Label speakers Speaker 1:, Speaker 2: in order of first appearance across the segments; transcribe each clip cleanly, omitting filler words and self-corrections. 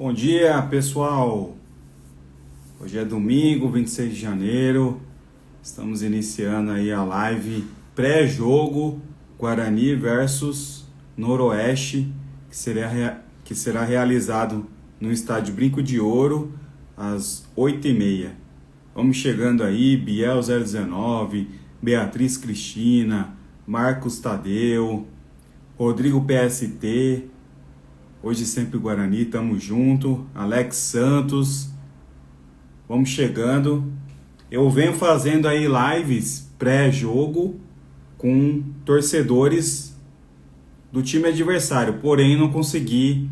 Speaker 1: Bom dia, pessoal. Hoje é domingo, 26 de janeiro. Estamos iniciando aí a live pré-jogo Guarani versus Noroeste, que será realizado no estádio Brinco de Ouro às 8h30. Vamos chegando aí, Biel 019, Beatriz Cristina, Marcos Tadeu, Rodrigo PST, hoje sempre Guarani, tamo junto, Alex Santos, vamos chegando. Eu venho fazendo aí lives pré-jogo com torcedores do time adversário, porém não consegui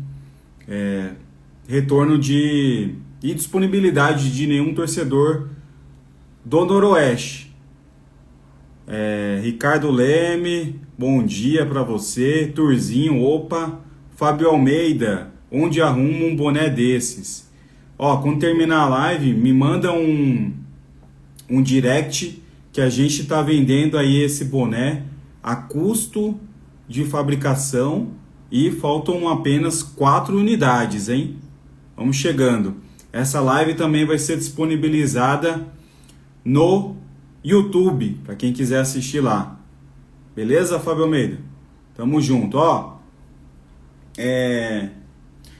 Speaker 1: retorno e disponibilidade de nenhum torcedor do Noroeste. Ricardo Leme, bom dia para você. Turzinho, opa. Fábio Almeida, onde arrumo um boné desses? Quando terminar a live, me manda um direct que a gente tá vendendo aí esse boné a custo de fabricação e faltam apenas 4 unidades, hein? Vamos chegando. Essa live também vai ser disponibilizada no YouTube, para quem quiser assistir lá. Beleza, Fábio Almeida? Tamo junto,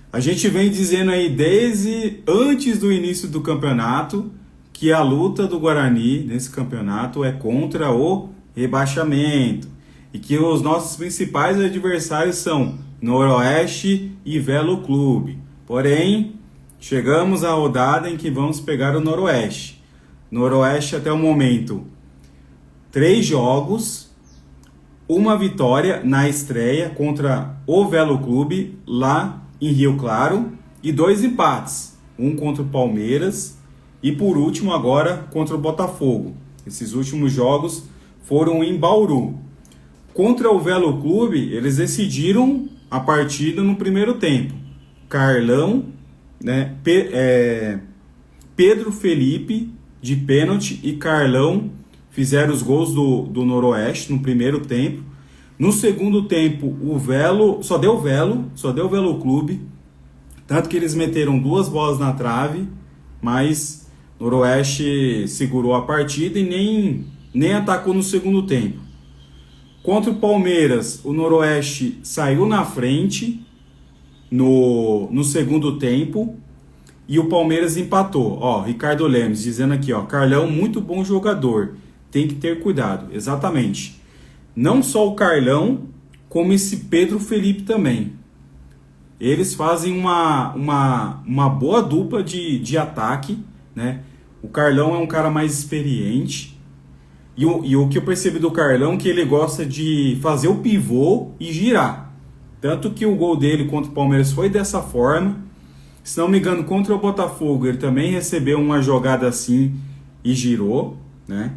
Speaker 1: A gente vem dizendo aí desde antes do início do campeonato que a luta do Guarani nesse campeonato é contra o rebaixamento e que os nossos principais adversários são Noroeste e Velo Clube. Porém, chegamos à rodada em que vamos pegar o Noroeste. Noroeste até o momento 3 jogos, 1 vitória na estreia contra o Velo Clube lá em Rio Claro e 2 empates, um contra o Palmeiras e por último agora contra o Botafogo. Esses últimos jogos foram em Bauru. Contra o Velo Clube, eles decidiram a partida no primeiro tempo. Carlão, Pedro Felipe de pênalti e Carlão fizeram os gols do Noroeste no primeiro tempo. No segundo tempo, o Velo só deu Velo Clube, tanto que eles meteram 2 bolas na trave, mas o Noroeste segurou a partida e nem atacou no segundo tempo. Contra o Palmeiras, o Noroeste saiu na frente no segundo tempo e o Palmeiras empatou. Ricardo Lemes dizendo aqui, Carlão, muito bom jogador, tem que ter cuidado. Exatamente. Não só o Carlão, como esse Pedro Felipe também. Eles fazem uma boa dupla de ataque, né? O Carlão é um cara mais experiente. E o que eu percebi do Carlão é que ele gosta de fazer o pivô e girar. Tanto que o gol dele contra o Palmeiras foi dessa forma. Se não me engano, contra o Botafogo, ele também recebeu uma jogada assim e girou, né?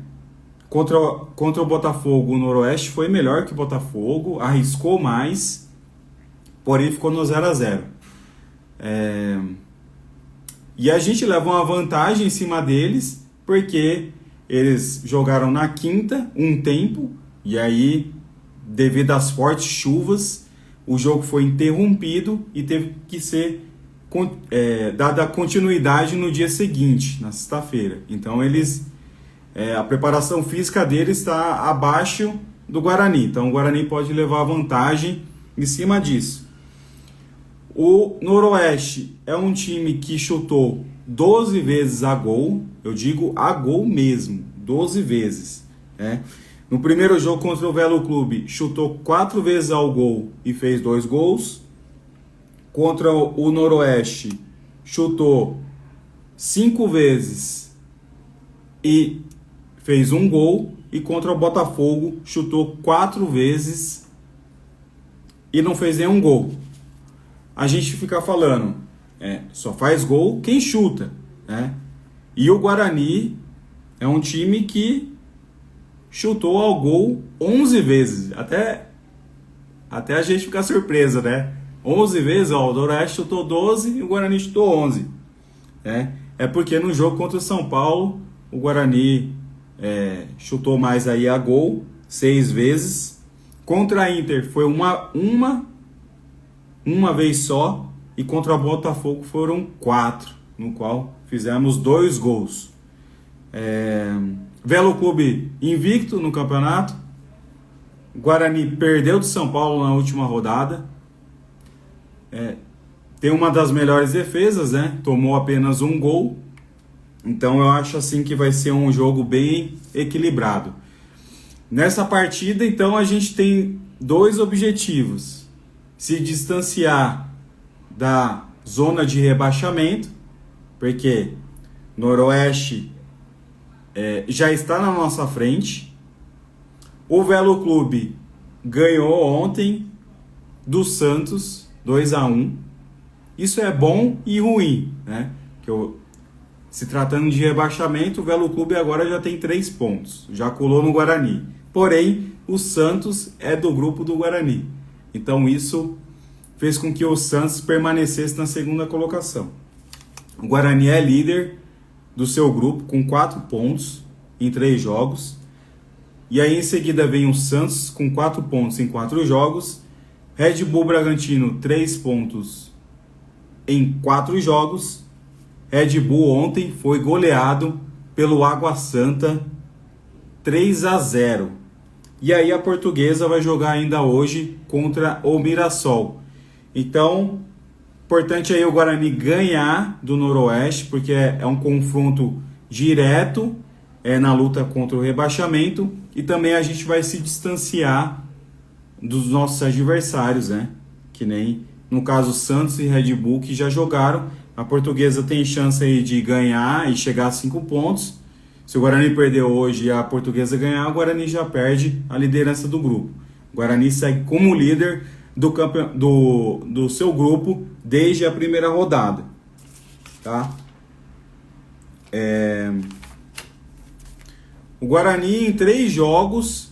Speaker 1: Contra o Botafogo, o Noroeste foi melhor que o Botafogo, arriscou mais, porém ficou no 0-0. E a gente leva uma vantagem em cima deles, porque eles jogaram na quinta um tempo, e aí, devido às fortes chuvas, o jogo foi interrompido e teve que ser dada continuidade no dia seguinte, na sexta-feira. Então a preparação física deles está abaixo do Guarani. Então o Guarani pode levar vantagem em cima disso. O Noroeste é um time que chutou 12 vezes a gol. Eu digo a gol mesmo, 12 vezes. No primeiro jogo contra o Velo Clube, chutou 4 vezes ao gol e fez 2 gols. Contra o Noroeste, chutou 5 vezes e fez 1 gol. E contra o Botafogo, chutou 4 vezes e não fez nenhum gol. A gente fica falando, só faz gol quem chuta, né? E o Guarani é um time que chutou ao gol 11 vezes. Até a gente fica surpresa, né? 11 vezes, o Noroeste chutou 12 e o Guarani chutou 11. É porque no jogo contra o São Paulo, o Guarani chutou mais aí a gol, 6 vezes. Contra a Inter foi uma vez só e contra o Botafogo foram 4, no qual fizemos 2 gols. Velo Clube invicto no campeonato. Guarani perdeu de São Paulo na última rodada. Tem uma das melhores defesas, né? Tomou apenas 1 gol. Então eu acho assim que vai ser um jogo bem equilibrado. Nessa partida, então, a gente tem 2 objetivos: se distanciar da zona de rebaixamento, porque Noroeste já está na nossa frente. O Velo Clube ganhou ontem do Santos 2-1. Isso é bom e ruim, né? Se tratando de rebaixamento, o Velo Clube agora já tem 3 pontos, já colou no Guarani. Porém, o Santos é do grupo do Guarani. Então isso fez com que o Santos permanecesse na segunda colocação. O Guarani é líder do seu grupo com 4 pontos em 3 jogos. E aí em seguida vem o Santos com 4 pontos em 4 jogos. Red Bull Bragantino 3 pontos em 4 jogos. Red Bull ontem foi goleado pelo Água Santa 3-0. E aí a Portuguesa vai jogar ainda hoje contra o Mirassol. Então, importante aí o Guarani ganhar do Noroeste, porque é um confronto direto na luta contra o rebaixamento. E também a gente vai se distanciar dos nossos adversários, né? Que nem, no caso, Santos e Red Bull, que já jogaram. A Portuguesa tem chance aí de ganhar e chegar a 5 pontos. Se o Guarani perder hoje e a Portuguesa ganhar, o Guarani já perde a liderança do grupo. O Guarani segue como líder do seu grupo desde a primeira rodada. Tá? O Guarani em 3 jogos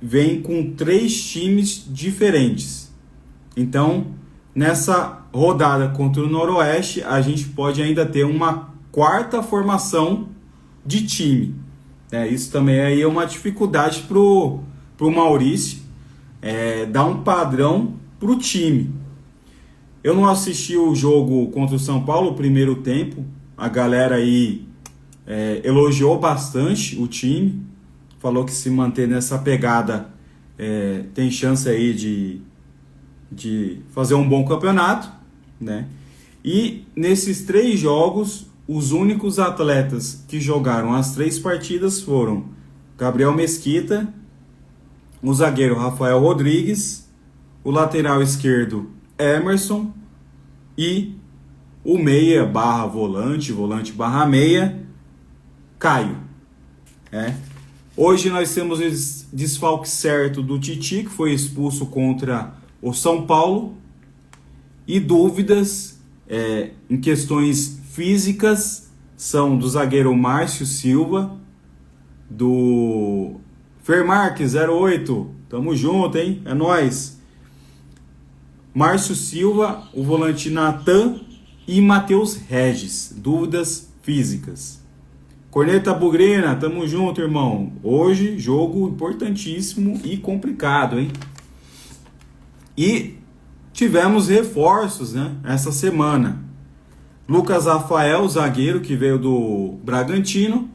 Speaker 1: vem com 3 times diferentes. Então, nessa rodada contra o Noroeste, a gente pode ainda ter uma 4ª formação de time. Isso também aí é uma dificuldade pro Maurício dar um padrão pro time. Eu não assisti o jogo contra o São Paulo, o primeiro tempo. A galera aí elogiou bastante o time. Falou que se manter nessa pegada tem chance aí de fazer um bom campeonato, né? E nesses 3 jogos, os únicos atletas que jogaram as 3 partidas foram Gabriel Mesquita, o zagueiro Rafael Rodrigues, o lateral esquerdo Emerson e o meia barra volante, volante barra meia, Caio. Hoje nós temos o desfalque certo do Titi, que foi expulso contra o São Paulo, e dúvidas em questões físicas são do zagueiro Márcio Silva, do Fermarque 08, tamo junto, hein? É nóis. Márcio Silva, o volante Natan e Matheus Regis, dúvidas físicas. Corneta Bugrina, tamo junto, irmão. Hoje, jogo importantíssimo e complicado, hein? E tivemos reforços, né, essa semana. Lucas Rafael, zagueiro que veio do Bragantino,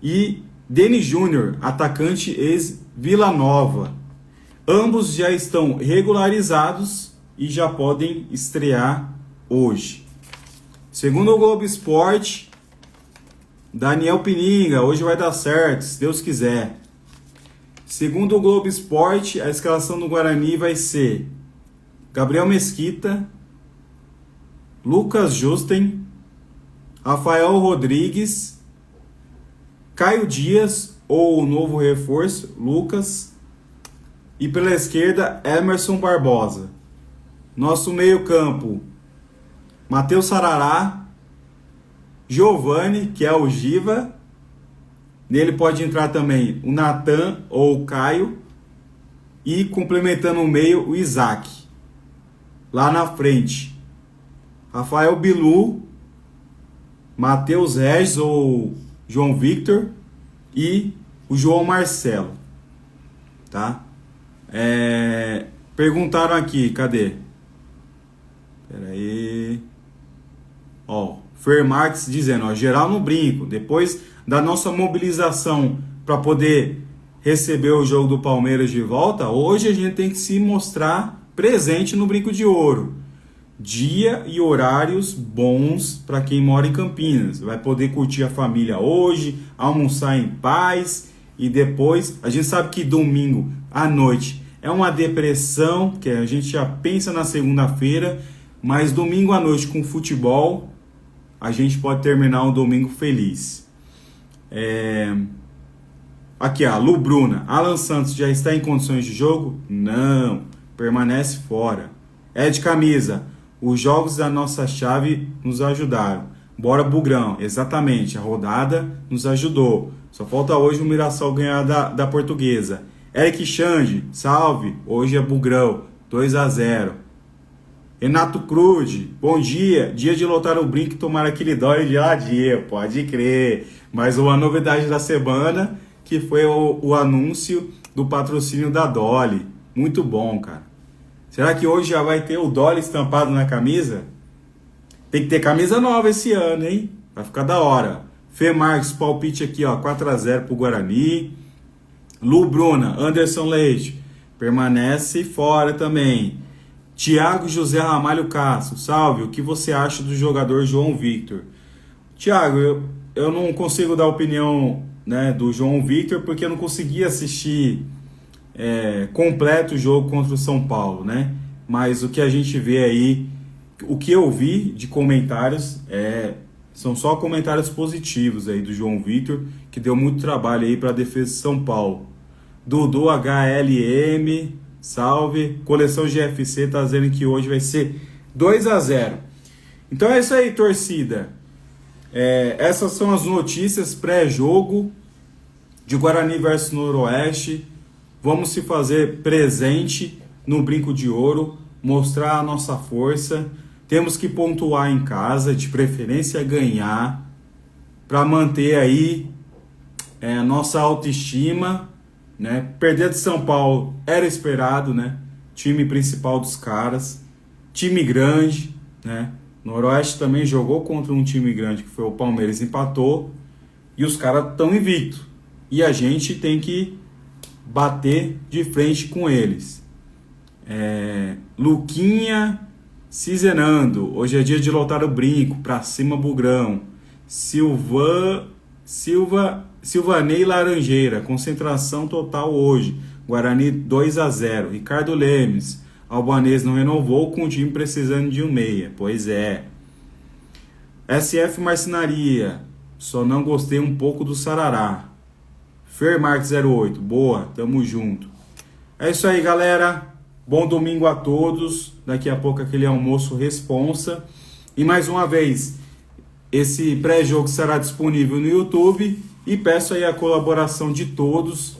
Speaker 1: e Denis Júnior, atacante ex-Vila Nova. Ambos já estão regularizados e já podem estrear hoje. Segundo o Globo Esporte, Daniel Pininga, hoje vai dar certo, se Deus quiser. Segundo o Globo Esporte, a escalação do Guarani vai ser Gabriel Mesquita, Lucas Justen, Rafael Rodrigues, Caio Dias, ou o novo reforço, Lucas, e pela esquerda, Emerson Barbosa. Nosso meio-campo, Matheus Sarará, Giovani, que é o Giva. Nele pode entrar também o Natan ou o Caio. E complementando o meio, o Isaac. Lá na frente, Rafael Bilu, Matheus Regis ou João Victor e o João Marcelo. Tá? Perguntaram aqui, cadê? Pera aí. Ó, Fer Marques dizendo, ó, geral no brinco. Depois da nossa mobilização para poder receber o jogo do Palmeiras de volta, hoje a gente tem que se mostrar presente no Brinco de Ouro. Dia e horários bons para quem mora em Campinas. Vai poder curtir a família hoje, almoçar em paz e depois... A gente sabe que domingo à noite é uma depressão, que a gente já pensa na segunda-feira, mas domingo à noite com futebol, a gente pode terminar um domingo feliz. Aqui, ó, Lu Bruna. Alan Santos já está em condições de jogo? Não, permanece fora. Ed Camisa. Os jogos da nossa chave nos ajudaram. Bora Bugrão. Exatamente, a rodada nos ajudou. Só falta hoje o Mirassol ganhar da Portuguesa. Eric Xande. Salve. Hoje é Bugrão. 2-0. Renato Cruz, bom dia. Dia de lotar o brinco e tomar aquele dói de dia, pode crer. Mas uma novidade da semana, que foi o anúncio do patrocínio da Dolly. Muito bom, cara. Será que hoje já vai ter o Dolly estampado na camisa? Tem que ter camisa nova esse ano, hein? Vai ficar da hora. Fê Marques, palpite aqui, ó, 4-0 pro Guarani. Lu Bruna, Anderson Leite, permanece fora também. Tiago José Ramalho Castro, salve, o que você acha do jogador João Victor? Tiago, eu não consigo dar opinião, né, do João Victor porque eu não consegui assistir completo o jogo contra o São Paulo, né? Mas o que a gente vê aí, o que eu vi de comentários, são só comentários positivos aí do João Victor, que deu muito trabalho aí para a defesa de São Paulo. Dudu HLM, salve. Coleção GFC tá dizendo que hoje vai ser 2-0. Então é isso aí, torcida. Essas são as notícias pré-jogo de Guarani versus Noroeste. Vamos se fazer presente no Brinco de Ouro, mostrar a nossa força. Temos que pontuar em casa, de preferência ganhar, para manter aí a nossa autoestima, né? Perder de São Paulo era esperado, né? Time principal dos caras, time grande, né? Noroeste também jogou contra um time grande que foi o Palmeiras, empatou e os caras estão invictos. E a gente tem que bater de frente com eles. Luquinha Cizenando, hoje é dia de lotar o brinco, pra cima Bugrão. Silvanei Laranjeira, concentração total hoje. Guarani 2-0. Ricardo Lemes, Albanês não renovou com o time precisando de um meia. Pois é. SF Marcenaria, só não gostei um pouco do Sarará. Fer Marques 08, boa, tamo junto. É isso aí, galera. Bom domingo a todos. Daqui a pouco aquele almoço responsa. E mais uma vez, esse pré-jogo será disponível no YouTube. E peço aí a colaboração de todos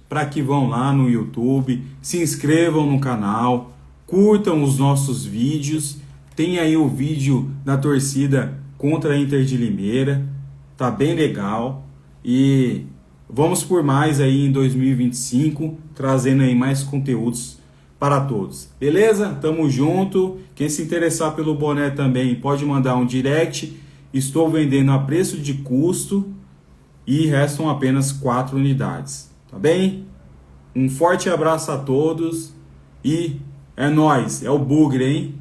Speaker 1: para que vão lá no YouTube, se inscrevam no canal, curtam os nossos vídeos. Tem aí o vídeo da torcida contra a Inter de Limeira. Tá bem legal. E vamos por mais aí em 2025, trazendo aí mais conteúdos para todos. Beleza? Tamo junto. Quem se interessar pelo boné também pode mandar um direct. Estou vendendo a preço de custo e restam apenas 4 unidades. Tá bem? Um forte abraço a todos e é nóis. É o Bugre, hein?